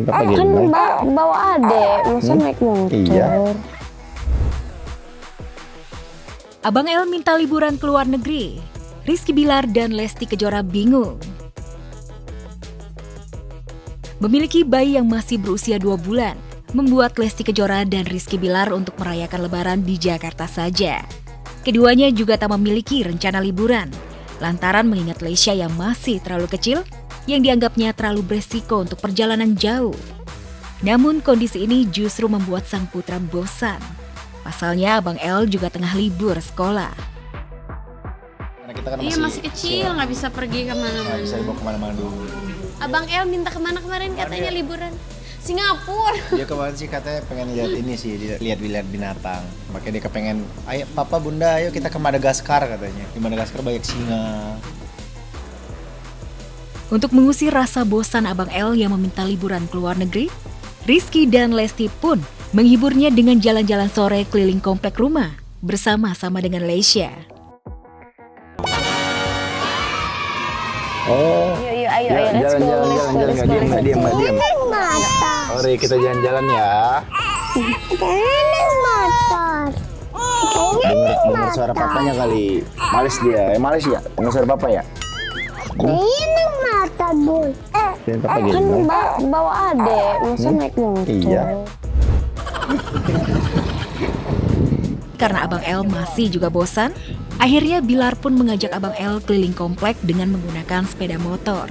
Kan bawa adek, masa naik motor? Iya. Abang El minta liburan ke luar negeri. Rizky Bilar dan Lesti Kejora bingung. Memiliki bayi yang masih berusia 2 bulan, membuat Lesti Kejora dan Rizky Bilar untuk merayakan Lebaran di Jakarta saja. Keduanya juga tak memiliki rencana liburan, lantaran mengingat Lesya yang masih terlalu kecil, yang dianggapnya terlalu beresiko untuk perjalanan jauh. Namun kondisi ini justru membuat sang putra bosan. Pasalnya Abang El juga tengah libur sekolah. Karena kita kan Iya masih kecil, nggak bisa pergi kemana-mana. Nggak bisa dibawa kemana-mana dulu. Abang El minta kemana kemarin katanya liburan? Singapura. Dia kemarin sih katanya pengen lihat ini sih, lihat binatang. Makanya dia kepengen, ayo papa bunda ayo kita ke Madagaskar katanya. Di Madagaskar banyak singa. Untuk mengusir rasa bosan Abang El yang meminta liburan ke luar negeri, Rizky dan Lesti pun menghiburnya dengan jalan-jalan sore keliling komplek rumah bersama-sama dengan Lesya. Oh, Yuk, ayo, let's go. nggak diam. Mari kita jalan-jalan ya. Dengar suara papanya kali. Males dia, males ya. Dengar suara papa ya. Kan bawa adek, masa naik motor? Iya. Karena Abang El masih juga bosan, akhirnya Bilar pun mengajak Abang El keliling komplek dengan menggunakan sepeda motor.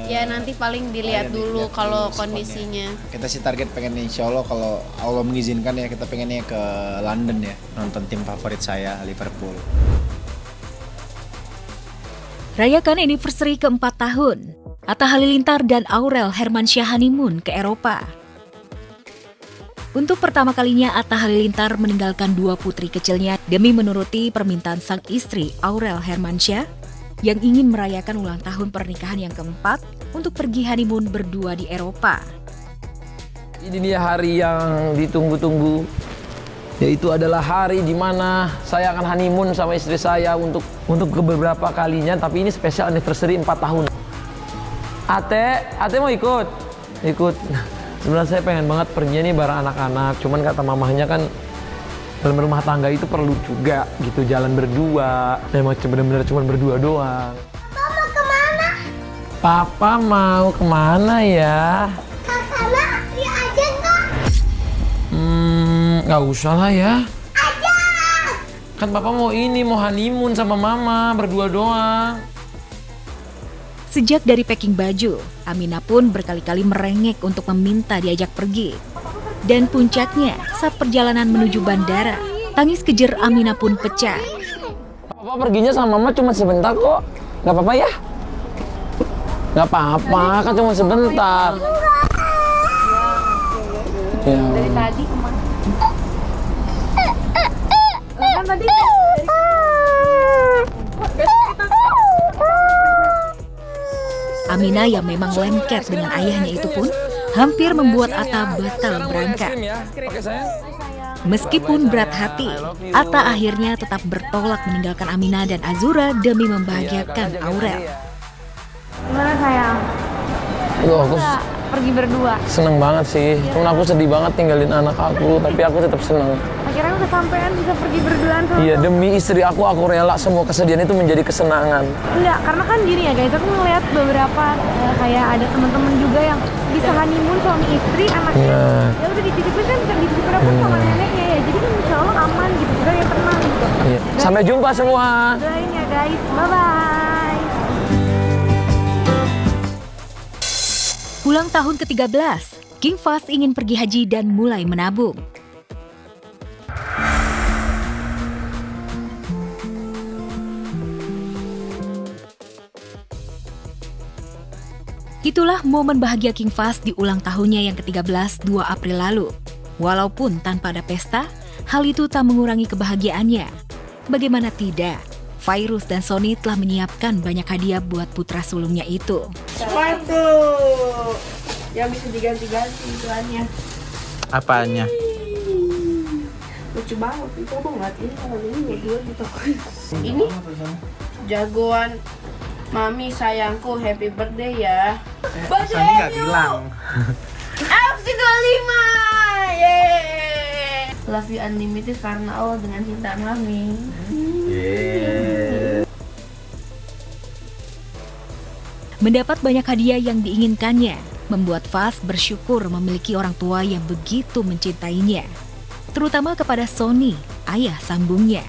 Ya nanti paling dilihat dulu kalau kondisinya. Kita sih target pengen insya Allah kalau Allah mengizinkan ya kita pengennya ke London ya nonton tim favorit saya Liverpool. Rayakan anniversary ke-4 tahun, Atta Halilintar dan Aurel Hermansyah honeymoon ke Eropa. Untuk pertama kalinya Atta Halilintar meninggalkan 2 putri kecilnya demi menuruti permintaan sang istri Aurel Hermansyah yang ingin merayakan ulang tahun pernikahan yang ke-4 untuk pergi honeymoon berdua di Eropa. Ini dia hari yang ditunggu-tunggu, yaitu adalah hari di mana saya akan honeymoon sama istri saya untuk ke beberapa kalinya, tapi ini spesial anniversary 4 tahun. Ate mau ikut? Ikut. Sebenarnya saya pengen banget perginya nih bareng anak-anak, cuman kata mamahnya kan dalam rumah tangga itu perlu juga gitu jalan berdua. Memang bener-bener cuma berdua doang. Papa mau kemana ya? Kakak, ya aja nggak? Nggak usah lah ya. Aja. Kan papa mau honeymoon sama mama berdua doang. Sejak dari packing baju, Amina pun berkali-kali merengek untuk meminta diajak pergi. Dan puncaknya, saat perjalanan menuju bandara, tangis kejer Amina pun pecah. Papa perginya sama mama cuma sebentar kok. Nggak apa-apa ya? Nggak apa-apa, kan cuma sebentar. Ya. Dari tadi kemana? Kan tadi Amina yang memang lengket dengan ayahnya itu pun hampir membuat Atta batal berangkat. Meskipun berat hati, Atta akhirnya tetap bertolak meninggalkan Amina dan Azura demi membahagiakan Aurel. gimana sayang? Aduh, aku Pergi berdua. seneng banget sih. Cuman aku sedih banget tinggalin anak aku, tapi aku tetap seneng. Akhirnya kesampean bisa pergi berduaan sama. Iya, demi istri aku rela semua kesedihan itu menjadi kesenangan. Enggak, karena kan gini ya guys, aku ngeliat beberapa kayak ada teman-teman juga yang bisa honeymoon suami istri, anaknya Nah. ya udah dititipin kan dititipin apa sama neneknya ya, jadi kan insya Allah aman gitu, udah ya tenang gitu. Iya. Sampai jumpa semua. Doain ya guys, bye bye. Ulang tahun ke-13, King Fahd ingin pergi haji dan mulai menabung. Itulah momen bahagia King Fahd di ulang tahunnya yang ke-13 2 April lalu. Walaupun tanpa ada pesta, hal itu tak mengurangi kebahagiaannya. Bagaimana tidak, Fairuz dan Sony telah menyiapkan banyak hadiah buat putra sulungnya itu. Sepatu yang bisa diganti-ganti iklannya. Apanya? Lucu banget, itu aku ngeliat ini kalau ini berdua di toko. Ini jagoan mami sayangku, happy birthday ya. Sony nggak bilang. FC 25, yeay. Love you unlimited karena Allah dengan cinta mami. Mendapat banyak hadiah yang diinginkannya, membuat Faz bersyukur memiliki orang tua yang begitu mencintainya. Terutama kepada Sony, ayah sambungnya.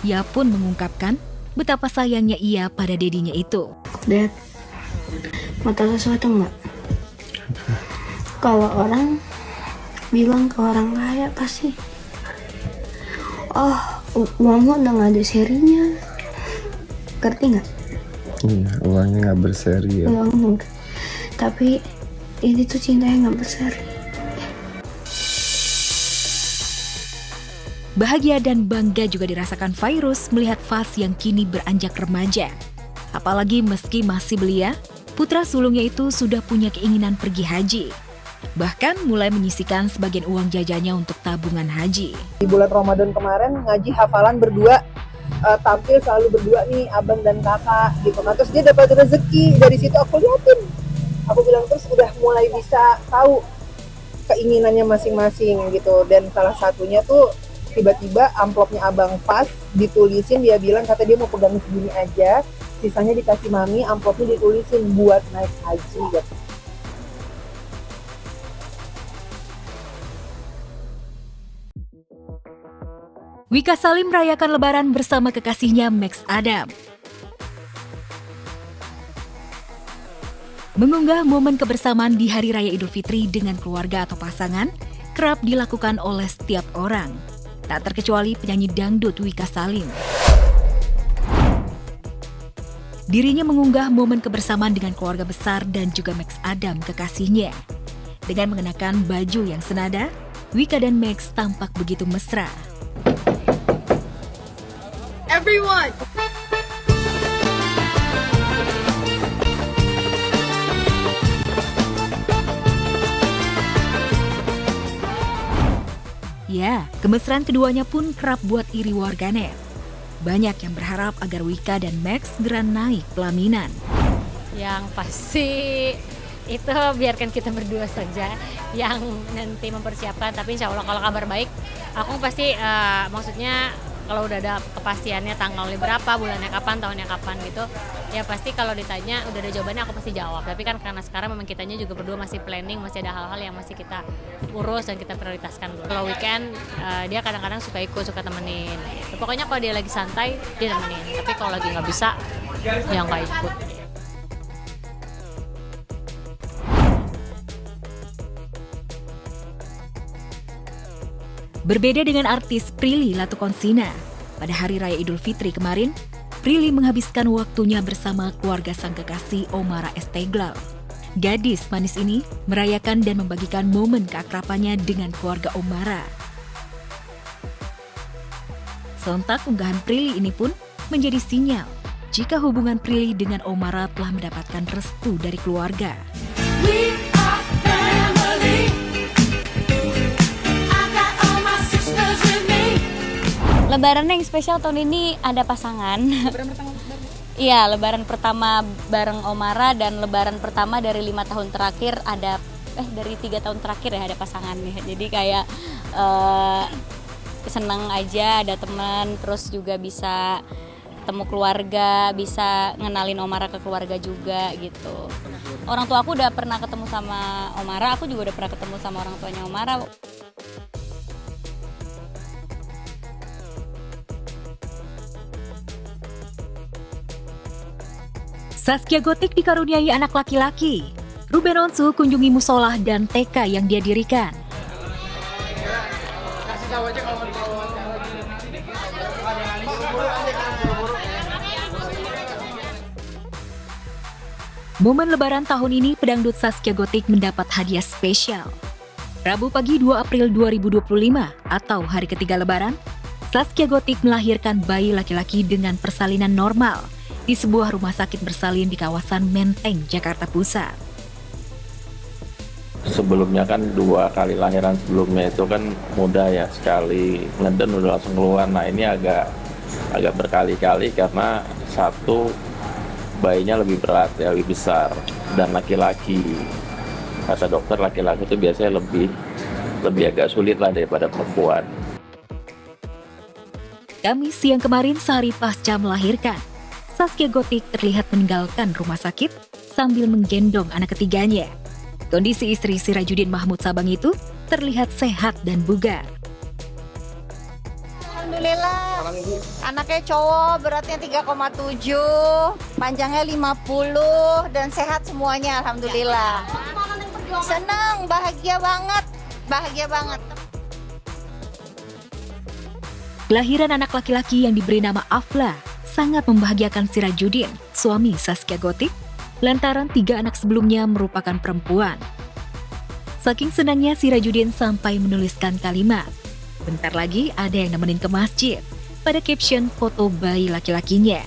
Ia pun mengungkapkan betapa sayangnya ia pada dedinya itu. Dad, mau tahu sesuatu nggak? Kalau orang bilang ke orang kaya pasti, oh uangnya udah nggak ada serinya, ngerti nggak? Iya, uangnya nggak berseri ya. Uang, tapi ini tuh cintanya nggak berseri. Bahagia dan bangga juga dirasakan Fairuz melihat Faz yang kini beranjak remaja. Apalagi meski masih belia, putra sulungnya itu sudah punya keinginan pergi haji. Bahkan mulai menyisihkan sebagian uang jajannya untuk tabungan haji. Di bulan Ramadan kemarin ngaji hafalan berdua, tampil selalu berdua nih abang dan kakak gitu. Nah terus dia dapat rezeki dari situ, aku liatin. Aku bilang terus udah mulai bisa tahu keinginannya masing-masing gitu. Dan salah satunya tuh tiba-tiba amplopnya abang pas ditulisin, dia bilang kata dia mau pegang segini aja, sisanya dikasih mami, amplopnya ditulisin buat naik haji gitu. Wika Salim merayakan lebaran bersama kekasihnya Max Adam. Mengunggah momen kebersamaan di Hari Raya Idul Fitri dengan keluarga atau pasangan kerap dilakukan oleh setiap orang. Tak terkecuali penyanyi dangdut Wika Salim. Dirinya mengunggah momen kebersamaan dengan keluarga besar dan juga Max Adam kekasihnya. Dengan mengenakan baju yang senada, Wika dan Max tampak begitu mesra. Everyone. Ya, kemesraan keduanya pun kerap buat iri warganet. Banyak yang berharap agar Wika dan Max segera naik pelaminan. Yang pasti itu biarkan kita berdua saja yang nanti mempersiapkan. Tapi insya Allah kalau kabar baik, aku pasti maksudnya kalau udah ada kepastiannya tanggalnya berapa, bulannya kapan, tahunnya kapan gitu, ya pasti kalau ditanya udah ada jawabannya aku pasti jawab. Tapi kan karena sekarang memang kitanya juga berdua masih planning, masih ada hal-hal yang masih kita urus dan kita prioritaskan dulu. Kalau weekend dia kadang-kadang suka ikut, suka temenin. Pokoknya kalau dia lagi santai dia temenin. Tapi kalau lagi nggak bisa ya nggak ikut. Berbeda dengan artis Prilly Latukonsina, pada Hari Raya Idul Fitri kemarin, Prilly menghabiskan waktunya bersama keluarga sang kekasih Omara Esteglal. Gadis manis ini merayakan dan membagikan momen keakrabannya dengan keluarga Omara. Sontak unggahan Prilly ini pun menjadi sinyal jika hubungan Prilly dengan Omara telah mendapatkan restu dari keluarga. Lebaran yang spesial tahun ini ada pasangan. Iya, lebaran pertama bareng Omara dan lebaran pertama dari 5 tahun terakhir ada dari 3 tahun terakhir ya ada pasangannya. Jadi kayak senang aja ada teman, terus juga bisa ketemu keluarga, bisa ngenalin Omara ke keluarga juga gitu. Orang tua aku udah pernah ketemu sama Omara, aku juga udah pernah ketemu sama orang tuanya Omara. Zaskia Gotik dikaruniai anak laki-laki. Ruben Onsu kunjungi musola dan TK yang dia dirikan. Momen lebaran tahun ini pedangdut Zaskia Gotik mendapat hadiah spesial. Rabu pagi 2 April 2025 atau hari ketiga lebaran, Saskia Gotik melahirkan bayi laki-laki dengan persalinan normal di sebuah rumah sakit bersalin di kawasan Menteng, Jakarta Pusat. Sebelumnya kan 2 kali lahiran sebelumnya itu kan mudah ya, sekali ngeden udah langsung keluar. Nah ini agak berkali-kali karena satu bayinya lebih berat ya, lebih besar, dan laki-laki. Kata dokter laki-laki itu biasanya lebih agak sulit lah daripada perempuan. Kamis siang kemarin sehari pasca melahirkan, Saskia Gotik terlihat meninggalkan rumah sakit sambil menggendong anak ketiganya. Kondisi istri Sirajudin Mahmud Sabang itu terlihat sehat dan bugar. Alhamdulillah, anaknya cowok, beratnya 3,7, panjangnya 50, dan sehat semuanya, alhamdulillah. Senang, bahagia banget. Kelahiran anak laki-laki yang diberi nama Afla sangat membahagiakan Sirajudin, suami Saskia Gotik, lantaran 3 anak sebelumnya merupakan perempuan. Saking senangnya Sirajudin sampai menuliskan kalimat, "Bentar lagi ada yang nemenin ke masjid," pada caption foto bayi laki-lakinya.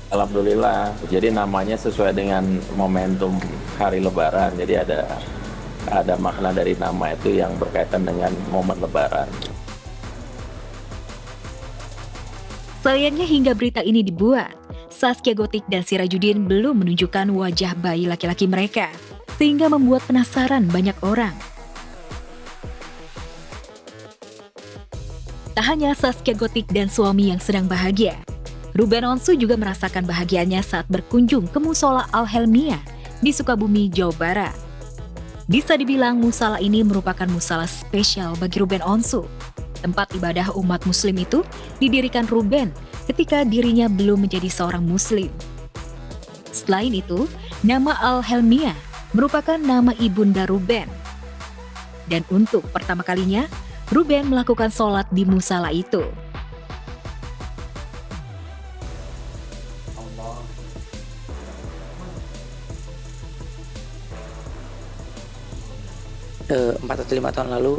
Alhamdulillah, jadi namanya sesuai dengan momentum hari Lebaran, jadi ada makna dari nama itu yang berkaitan dengan momen Lebaran. Sayangnya hingga berita ini dibuat, Saskia Gotik dan Sirajudin belum menunjukkan wajah bayi laki-laki mereka, sehingga membuat penasaran banyak orang. Tak hanya Saskia Gotik dan suami yang sedang bahagia, Ruben Onsu juga merasakan bahagianya saat berkunjung ke Musola Al-Helmiah di Sukabumi, Jawa Barat. Bisa dibilang musala ini merupakan musala spesial bagi Ruben Onsu. Tempat ibadah umat muslim itu didirikan Ruben ketika dirinya belum menjadi seorang muslim. Selain itu, nama Al-Helmiah merupakan nama ibunda Ruben. Dan untuk pertama kalinya, Ruben melakukan sholat di musala itu. Empat atau 5 tahun lalu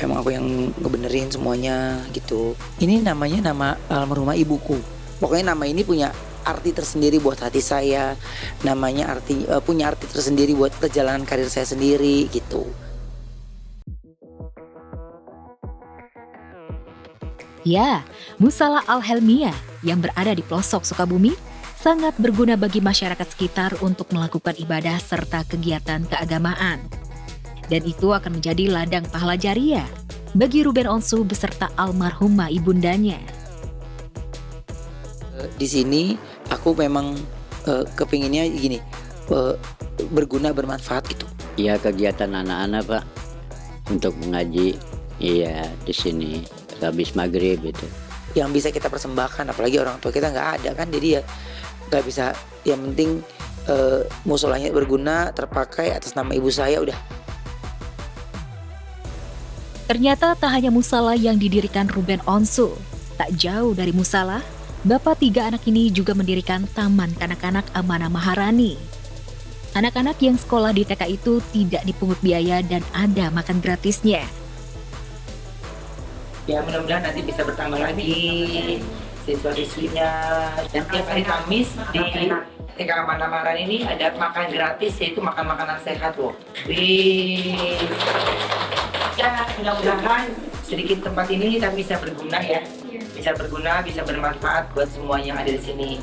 emang aku yang ngebenerin semuanya gitu. Ini namanya nama almarhumah ibuku. Pokoknya nama ini punya arti tersendiri buat hati saya. Namanya punya arti tersendiri buat perjalanan karir saya sendiri gitu. Ya, Musala Al-Helmiah yang berada di pelosok Sukabumi sangat berguna bagi masyarakat sekitar untuk melakukan ibadah serta kegiatan keagamaan. Dan itu akan menjadi ladang pahala jariah bagi Ruben Onsu beserta almarhumah ibundanya. Di sini aku memang kepinginnya gini, berguna, bermanfaat gitu. Iya, kegiatan anak-anak Pak untuk mengaji, iya di sini habis maghrib itu. Yang bisa kita persembahkan, apalagi orang tua kita nggak ada kan, jadi ya nggak bisa. Yang penting musolanya berguna, terpakai atas nama ibu saya udah. Ternyata tak hanya musala yang didirikan Ruben Onsu. Tak jauh dari musala, bapak 3 anak ini juga mendirikan Taman Kanak-kanak Amanah Maharani. Anak-anak yang sekolah di TK itu tidak dipungut biaya dan ada makan gratisnya. Ya mudah-mudahan nanti bisa bertambah lagi siswa-siswinya. Dan tiap hari Kamis di TK Amanah Maharani ini ada makan gratis, yaitu makan makanan sehat loh. Ya mudah-mudahan sedikit tempat ini kita bisa berguna ya. Bisa berguna, bisa bermanfaat buat semua yang ada di sini.